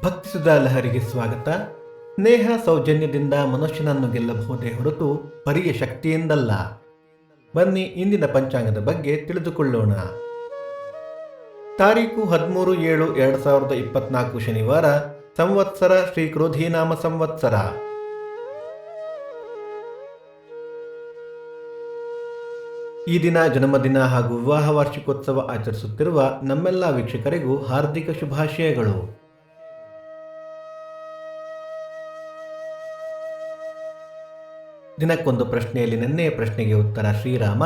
ಭಕ್ತಿಸುಧಾ ಲಹರಿಗೆ ಸ್ವಾಗತ. ಸ್ನೇಹ ಸೌಜನ್ಯದಿಂದ ಮನುಷ್ಯನನ್ನು ಗೆಲ್ಲಬಹುದೇ ಹೊರತು ಪರಿಯ ಶಕ್ತಿಯಿಂದಲ್ಲ. ಬನ್ನಿ ಇಂದಿನ ಪಂಚಾಂಗದ ಬಗ್ಗೆ ತಿಳಿದುಕೊಳ್ಳೋಣ. ತಾರೀಕು 13/7/2024 ಶನಿವಾರ, ಸಂವತ್ಸರ ಶ್ರೀ ಕ್ರೋಧಿನಾಮ ಸಂವತ್ಸರ. ಈ ದಿನ ಜನ್ಮದಿನ ಹಾಗೂ ವಿವಾಹ ವಾರ್ಷಿಕೋತ್ಸವ ಆಚರಿಸುತ್ತಿರುವ ನಮ್ಮೆಲ್ಲ ವೀಕ್ಷಕರಿಗೂ ಹಾರ್ದಿಕ ಶುಭಾಶಯಗಳು. ದಿನಕ್ಕೊಂದು ಪ್ರಶ್ನೆಯಲ್ಲಿ ನಿನ್ನೆಯ ಪ್ರಶ್ನೆಗೆ ಉತ್ತರ ಶ್ರೀರಾಮ.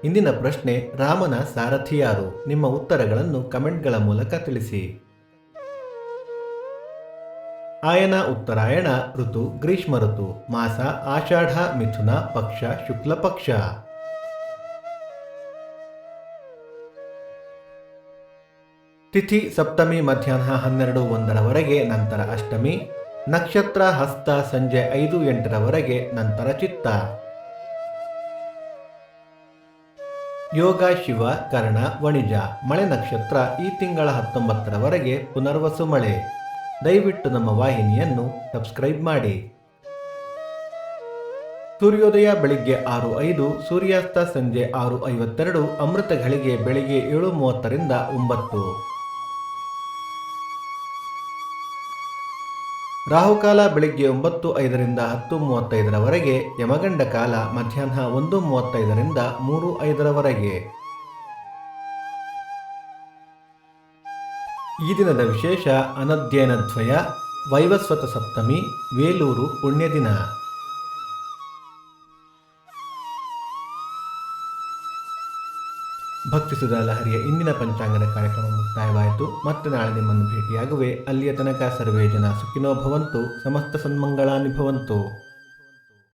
ಇಂದಿನ ಪ್ರಶ್ನೆ, ರಾಮನ ಸಾರಥಿ ಯಾರು? ನಿಮ್ಮ ಉತ್ತರಗಳನ್ನು ಕಮೆಂಟ್ಗಳ ಮೂಲಕ ತಿಳಿಸಿ. ಆಯನ ಉತ್ತರಾಯಣ, ಋತು ಗ್ರೀಷ್ಮ ಋತು, ಮಾಸ ಆಷಾಢ ಮಿಥುನ, ಪಕ್ಷ ಶುಕ್ಲ ಪಕ್ಷ. ತಿಥಿ ಸಪ್ತಮಿ ಮಧ್ಯಾಹ್ನ 12:01 ನಂತರ ಅಷ್ಟಮಿ. ನಕ್ಷತ್ರ ಹಸ್ತ ಸಂಜೆ 5:08 ನಂತರ ಚಿತ್ತ. ಯೋಗ ಶಿವ ಕರ್ಣ ವಣಿಜ. ಮಳೆ ನಕ್ಷತ್ರ ಈ ತಿಂಗಳ 19 ಪುನರ್ವಸು ಮಳೆ. ದಯವಿಟ್ಟು ನಮ್ಮ ವಾಹಿನಿಯನ್ನು ಸಬ್ಸ್ಕ್ರೈಬ್ ಮಾಡಿ. ಸೂರ್ಯೋದಯ ಬೆಳಿಗ್ಗೆ 6:05, ಸೂರ್ಯಾಸ್ತ ಸಂಜೆ 6:52, ಅಮೃತ ಘಳಿಗೆ ಬೆಳಿಗ್ಗೆ 7:30 9. ರಾಹುಕಾಲ ಬೆಳಿಗ್ಗೆ 9:05 10:35, ಯಮಗಂಡ ಕಾಲ ಮಧ್ಯಾಹ್ನ 1:35 3:05. ಈ ದಿನದ ವಿಶೇಷ ಅನಧ್ಯಯನದ್ವಯ, ವೈವಸ್ವತ ಸಪ್ತಮಿ, ವೇಲೂರು ಪುಣ್ಯ ದಿನ. ಭಕ್ತಿಸುಧಾ ಲಹರಿಯ ಇಂದಿನ ಪಂಚಾಂಗದ ಕಾರ್ಯಕ್ರಮ ಮುಕ್ತಾಯವಾಯಿತು. ಮತ್ತೆ ನಾಳೆ ನಿಮ್ಮನ್ನು ಭೇಟಿಯಾಗುವೆ. ಅಲ್ಲಿಯ ತನಕ ಸರ್ವೇ ಜನ ಸುಖಿನೋ ಭವಂತು, ಸಮಸ್ತ ಸನ್ಮಂಗಳಾನಿ ಭವಂತು.